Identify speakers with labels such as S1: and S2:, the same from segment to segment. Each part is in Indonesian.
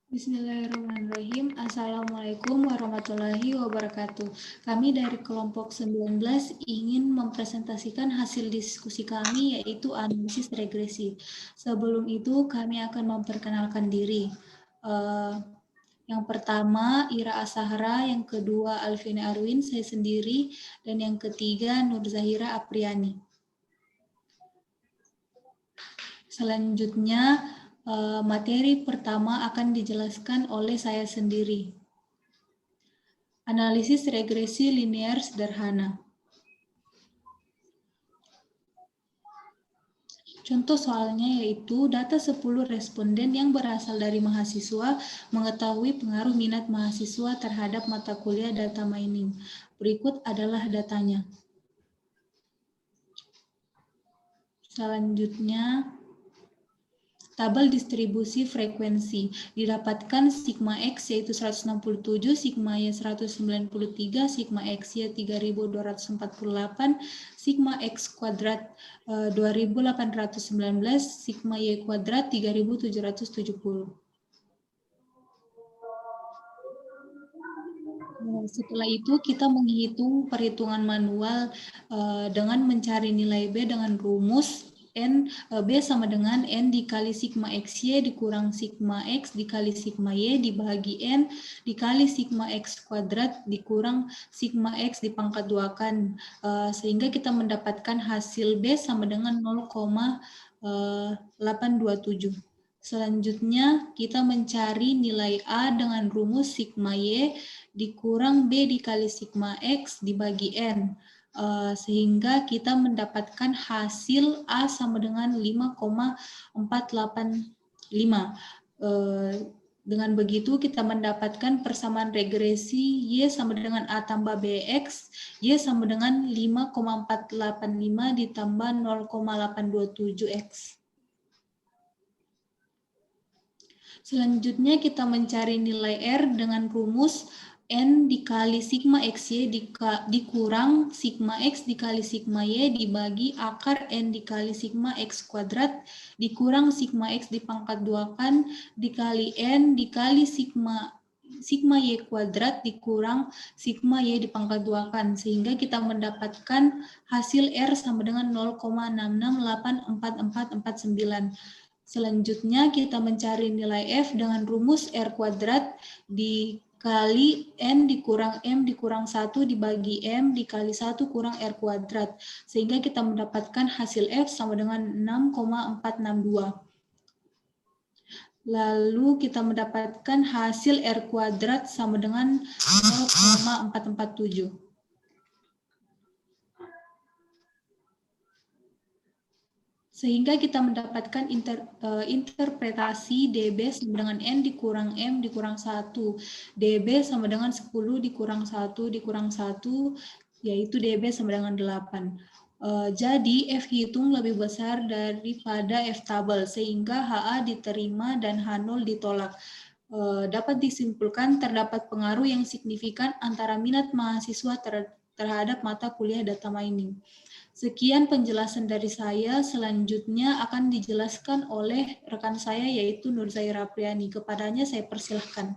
S1: Bismillahirrahmanirrahim. Assalamualaikum warahmatullahi wabarakatuh. Kami dari kelompok 19 ingin mempresentasikan hasil diskusi kami, yaitu analisis regresi. Sebelum itu kami akan memperkenalkan diri. Yang pertama Ira Asahara, yang kedua Alvina Arwin, saya sendiri, dan yang ketiga Nur Zahira Apriani. Selanjutnya, materi pertama akan dijelaskan oleh saya sendiri. Analisis regresi linear sederhana. Contoh soalnya yaitu data 10 responden yang berasal dari mahasiswa mengetahui pengaruh minat mahasiswa terhadap mata kuliah data mining. Berikut adalah datanya. Selanjutnya, tabel distribusi frekuensi. Didapatkan sigma X yaitu 167, sigma Y 193, sigma X Y 3248, sigma X kuadrat 2819, sigma Y kuadrat 3770. Setelah itu kita menghitung perhitungan manual dengan mencari nilai B dengan rumus B sama dengan N dikali sigma XY dikurang sigma X dikali sigma Y dibagi N dikali sigma X kuadrat dikurang sigma X dipangkat 2-kan, sehingga kita mendapatkan hasil B sama dengan 0,827. Selanjutnya kita mencari nilai A dengan rumus sigma Y dikurang B dikali sigma X dibagi N. Sehingga kita mendapatkan hasil A sama dengan 5,485. Dengan begitu kita mendapatkan persamaan regresi Y sama dengan A tambah BX, Y sama dengan 5,485 ditambah 0,827X. Selanjutnya kita mencari nilai R dengan rumus N dikali sigma XY dikurang sigma X dikali sigma Y dibagi akar N dikali sigma X kuadrat dikurang sigma X dipangkat 2-kan dikali N dikali sigma Y kuadrat dikurang sigma Y dipangkat 2-kan, sehingga kita mendapatkan hasil R sama dengan 0,668449. Selanjutnya kita mencari nilai F dengan rumus R kuadrat dikali N dikurang M dikurang 1 dibagi M dikali 1 kurang R kuadrat. Sehingga kita mendapatkan hasil F sama dengan 6,462. Lalu kita mendapatkan hasil R kuadrat sama dengan 0,447. Sehingga kita mendapatkan interpretasi DB sama dengan N dikurang M dikurang 1. DB sama dengan 10 dikurang 1 dikurang 1, yaitu DB sama dengan 8. Jadi F hitung lebih besar daripada F tabel, sehingga HA diterima dan H0 ditolak. Dapat disimpulkan terdapat pengaruh yang signifikan antara minat mahasiswa terhadap mata kuliah data mining. Sekian penjelasan dari saya. Selanjutnya akan dijelaskan oleh rekan saya yaitu Nur Zahira Apriani. Kepadanya saya persilahkan.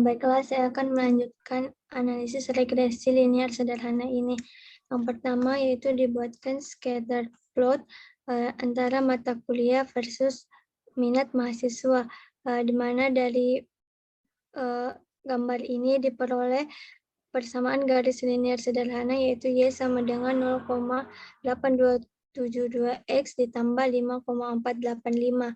S2: Baiklah, saya akan melanjutkan analisis regresi linear sederhana ini. Yang pertama yaitu dibuatkan scatter plot antara mata kuliah versus minat mahasiswa, di mana dari gambar ini diperoleh persamaan garis linear sederhana yaitu Y sama dengan 0,8272X ditambah 5,485.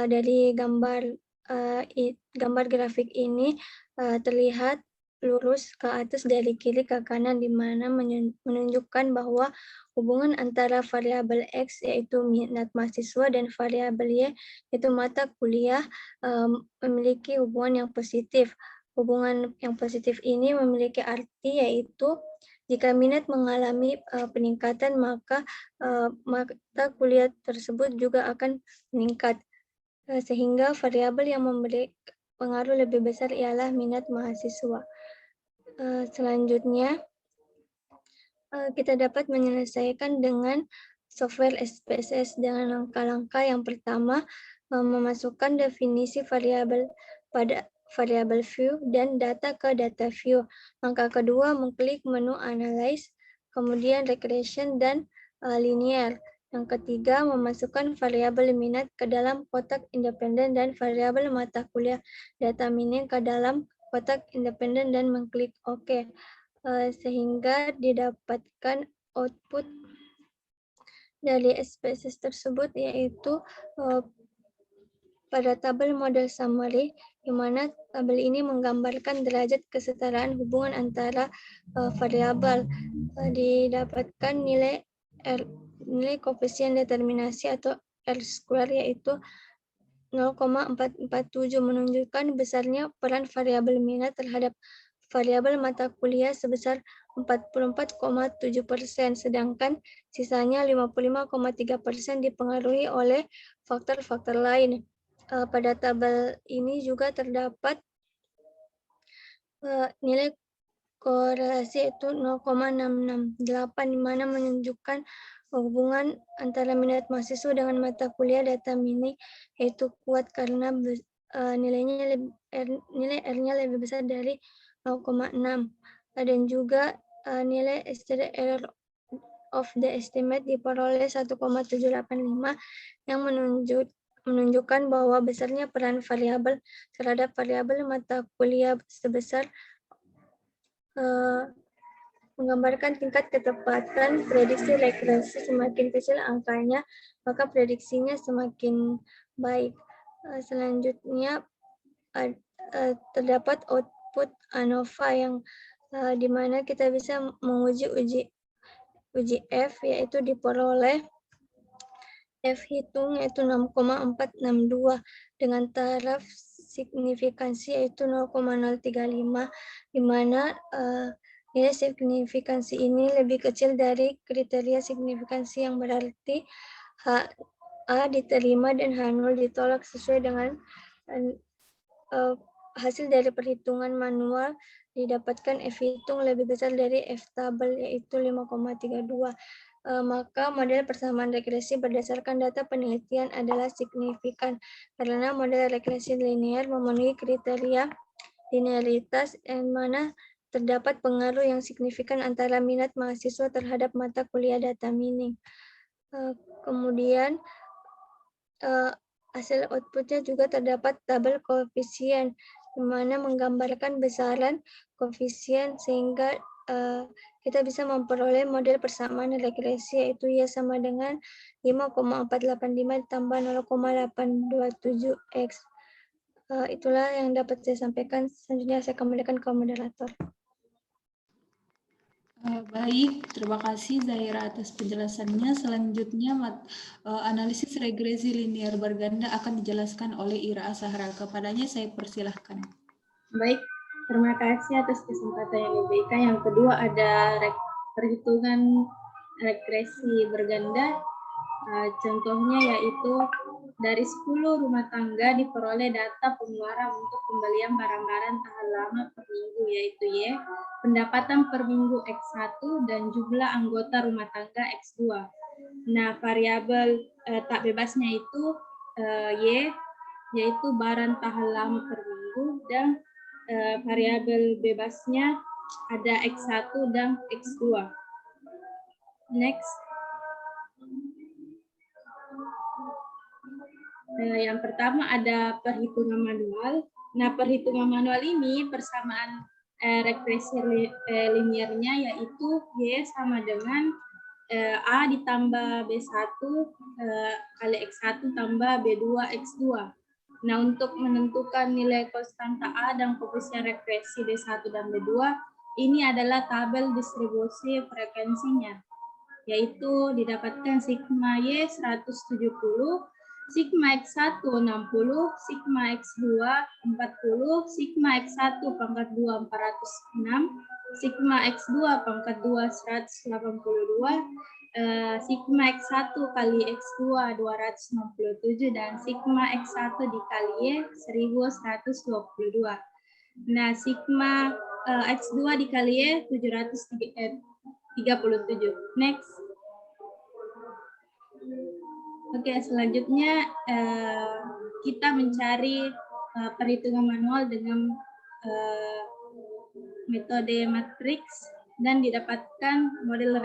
S2: Dari gambar grafik ini terlihat lurus ke atas dari kiri ke kanan, di mana menunjukkan bahwa hubungan antara variabel X yaitu minat mahasiswa dan variabel Y yaitu mata kuliah memiliki hubungan yang positif. Hubungan yang positif ini memiliki arti yaitu jika minat mengalami peningkatan, maka mata kuliah tersebut juga akan meningkat. Sehingga variabel yang memberi pengaruh lebih besar ialah minat mahasiswa. Selanjutnya, kita dapat menyelesaikan dengan software SPSS dengan langkah-langkah. Yang pertama, memasukkan definisi variabel pada variabel view dan data ke data view. Langkah kedua, mengklik menu analyze, kemudian regression dan linear. Yang ketiga, memasukkan variabel minat ke dalam kotak independen dan variabel mata kuliah data mining ke dalam kotak independen dan mengklik OK. Sehingga didapatkan output dari SPSS tersebut, yaitu pada tabel model summary, di mana tabel ini menggambarkan derajat kesetaraan hubungan antara variabel. Didapatkan nilai koefisien determinasi atau R-square, yaitu 0,447, menunjukkan besarnya peran variabel minat terhadap variabel mata kuliah sebesar 44,7%, sedangkan sisanya 55,3% dipengaruhi oleh faktor-faktor lain. Pada tabel ini juga terdapat nilai korelasi yaitu 0,668, di mana menunjukkan hubungan antara minat mahasiswa dengan mata kuliah data mining yaitu kuat karena nilai R-nya lebih besar dari 0,6, dan juga nilai estimated error of the estimate diperoleh 1,785 yang menunjukkan bahwa besarnya peran variabel terhadap variabel mata kuliah sebesar menggambarkan tingkat ketepatan prediksi regresi. Semakin kecil angkanya, maka prediksinya semakin baik. Selanjutnya terdapat output ANOVA yang di mana kita bisa menguji uji F, yaitu diperoleh F hitung yaitu 6,462 dengan taraf signifikansi yaitu 0,035, di mana nilai signifikansi ini lebih kecil dari kriteria signifikansi, yang berarti A diterima dan H0 ditolak sesuai dengan hasil dari perhitungan manual. Didapatkan F hitung lebih besar dari F tabel yaitu 5,32. Maka model persamaan regresi berdasarkan data penelitian adalah signifikan karena model regresi linear memenuhi kriteria linearitas yang mana terdapat pengaruh yang signifikan antara minat mahasiswa terhadap mata kuliah data mining. Kemudian hasil outputnya juga terdapat tabel koefisien, di mana menggambarkan besaran koefisien sehingga kita bisa memperoleh model persamaan regresi, yaitu Y sama dengan 5,485 tambah 0,827X. Itulah yang dapat saya sampaikan. Selanjutnya saya kembalikan ke moderator.
S1: Baik, terima kasih Zaira atas penjelasannya. Selanjutnya analisis regresi linear berganda akan dijelaskan oleh Ira Asahra. Kepadanya saya persilahkan.
S3: Baik, terima kasih atas kesempatan yang diberikan. Yang kedua ada perhitungan regresi berganda. Contohnya yaitu dari 10 rumah tangga diperoleh data pengeluaran untuk pembelian barang-barang tahan lama per minggu, yaitu Y, pendapatan per minggu X1, dan jumlah anggota rumah tangga X2. Nah, variabel tak bebasnya itu Y, yaitu barang tahan lama per minggu, dan variabel bebasnya ada X1 dan X2. Next. Yang pertama ada perhitungan manual. Nah, perhitungan manual ini persamaan regresi linearnya yaitu Y sama dengan A ditambah B1 kali X1 tambah B2 X2. Nah, untuk menentukan nilai konstanta A dan koefisien regresi B1 dan B2, ini adalah tabel distribusi frekuensinya, yaitu didapatkan sigma Y 170, sigma X1 60, sigma X2 40, sigma X1 pangkat 2 406, sigma X2 pangkat 2 182, sigma X1 kali X2 267, dan sigma X1 dikali Y 1122. Nah, sigma X2 dikali Y 737. Next. Oke, selanjutnya kita mencari perhitungan manual dengan metode matriks dan didapatkan model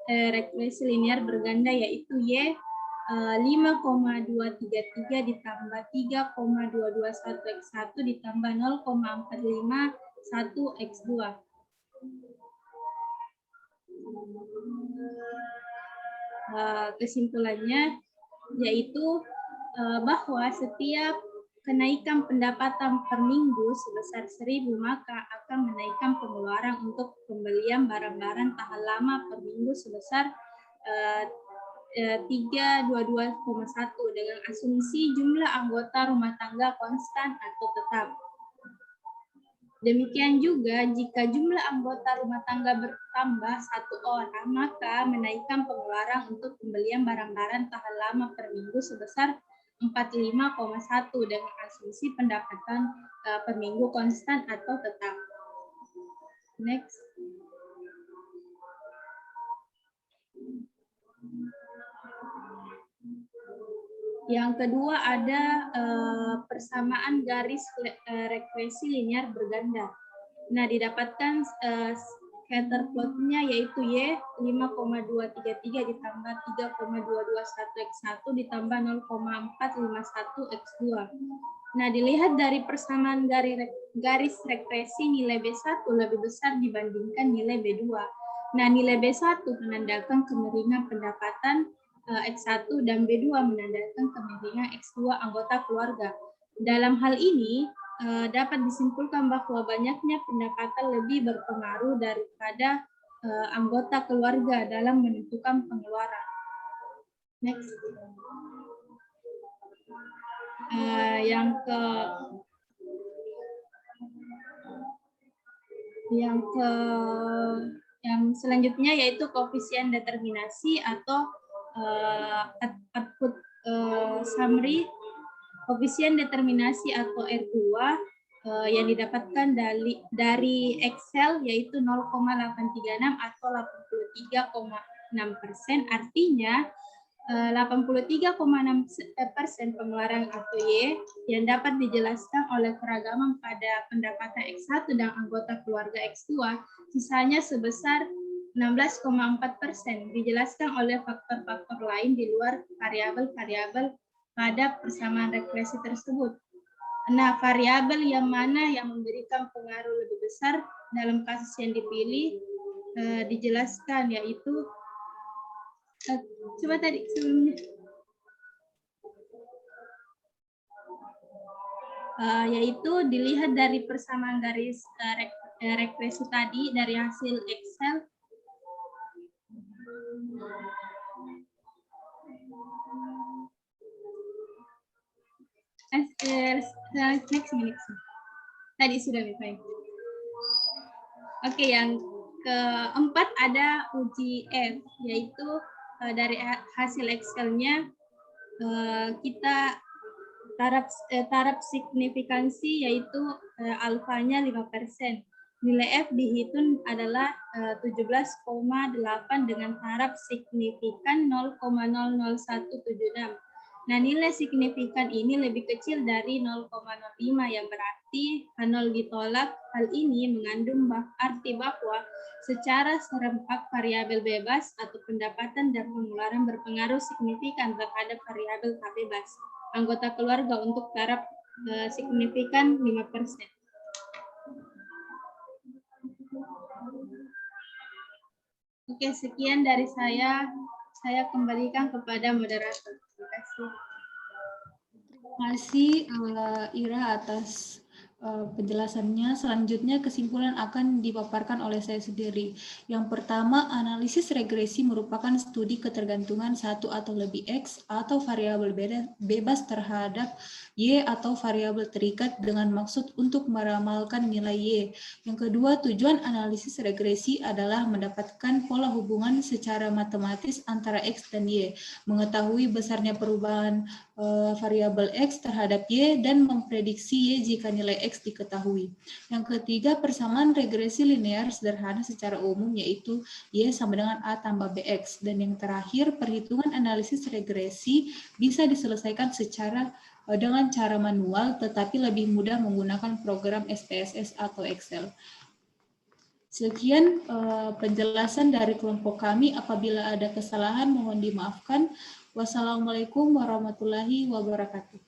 S3: regresi linear berganda yaitu Y 5,233 ditambah 3,221 X1 ditambah 0,451 X2. Kesimpulannya yaitu bahwa setiap kenaikan pendapatan per minggu sebesar 1.000 maka akan menaikkan pengeluaran untuk pembelian barang-barang tahan lama per minggu sebesar 322,1 dengan asumsi jumlah anggota rumah tangga konstan atau tetap. Demikian juga jika jumlah anggota rumah tangga bertambah 1 orang, maka menaikkan pengeluaran untuk pembelian barang-barang tahan lama per minggu sebesar 45,1 dengan asumsi pendapatan per minggu konstan atau tetap. Next. Yang kedua ada persamaan garis regresi linear berganda. Nah, didapatkan scatter plotnya yaitu Y 5,233 ditambah 3,221 X1 ditambah 0,451 X2. Nah, dilihat dari persamaan garis regresi nilai B1 lebih besar dibandingkan nilai B2. Nah, nilai B1 menandakan kemiringan pendapatan X1 dan B2 menandakan kemiringan X2 anggota keluarga. Dalam hal ini, dapat disimpulkan bahwa banyaknya pendapatan lebih berpengaruh daripada anggota keluarga dalam menentukan pengeluaran. Next. Yang selanjutnya yaitu koefisien determinasi atau output summary. Koefisien determinasi atau R2 yang didapatkan dari Excel yaitu 0,836 atau 83,6%. Artinya 83,6% pengeluaran atau Y yang dapat dijelaskan oleh keragaman pada pendapatan X1 dan anggota keluarga X2, sisanya sebesar 16,4% dijelaskan oleh faktor-faktor lain di luar variabel-variabel pada persamaan regresi tersebut. Nah, variabel yang mana yang memberikan pengaruh lebih besar dalam kasus yang dipilih dijelaskan yaitu coba tadi sebelumnya yaitu dilihat dari persamaan garis regresi tadi dari hasil Excel. Next. Tadi sudah baik. Oke, yang keempat ada uji F, yaitu dari hasil Excel-nya kita taraf signifikansi yaitu alfanya 5%. Nilai F dihitung adalah 17,8 dengan taraf signifikan 0,00176. Nah, nilai signifikan ini lebih kecil dari 0,05 yang berarti 0 ditolak. Hal ini mengandung arti bahwa secara serempak variabel bebas atau pendapatan dan pengeluaran berpengaruh signifikan terhadap variabel tak bebas anggota keluarga untuk taraf signifikan 5%. Oke, sekian dari saya. Saya kembalikan kepada moderator. Terima kasih.
S1: Terima kasih Ira atas penjelasannya. Selanjutnya kesimpulan akan dipaparkan oleh saya sendiri. Yang pertama, analisis regresi merupakan studi ketergantungan satu atau lebih X atau variabel bebas terhadap Y atau variabel terikat dengan maksud untuk meramalkan nilai Y. Yang kedua, tujuan analisis regresi adalah mendapatkan pola hubungan secara matematis antara X dan Y, mengetahui besarnya perubahan variabel X terhadap Y dan memprediksi Y jika nilai X diketahui. Yang ketiga, persamaan regresi linear sederhana secara umum yaitu Y sama dengan A tambah BX. Dan yang terakhir, perhitungan analisis regresi bisa diselesaikan secara dengan cara manual, tetapi lebih mudah menggunakan program SPSS atau Excel. Sekian penjelasan dari kelompok kami. Apabila ada kesalahan mohon dimaafkan. Wassalamualaikum warahmatullahi wabarakatuh.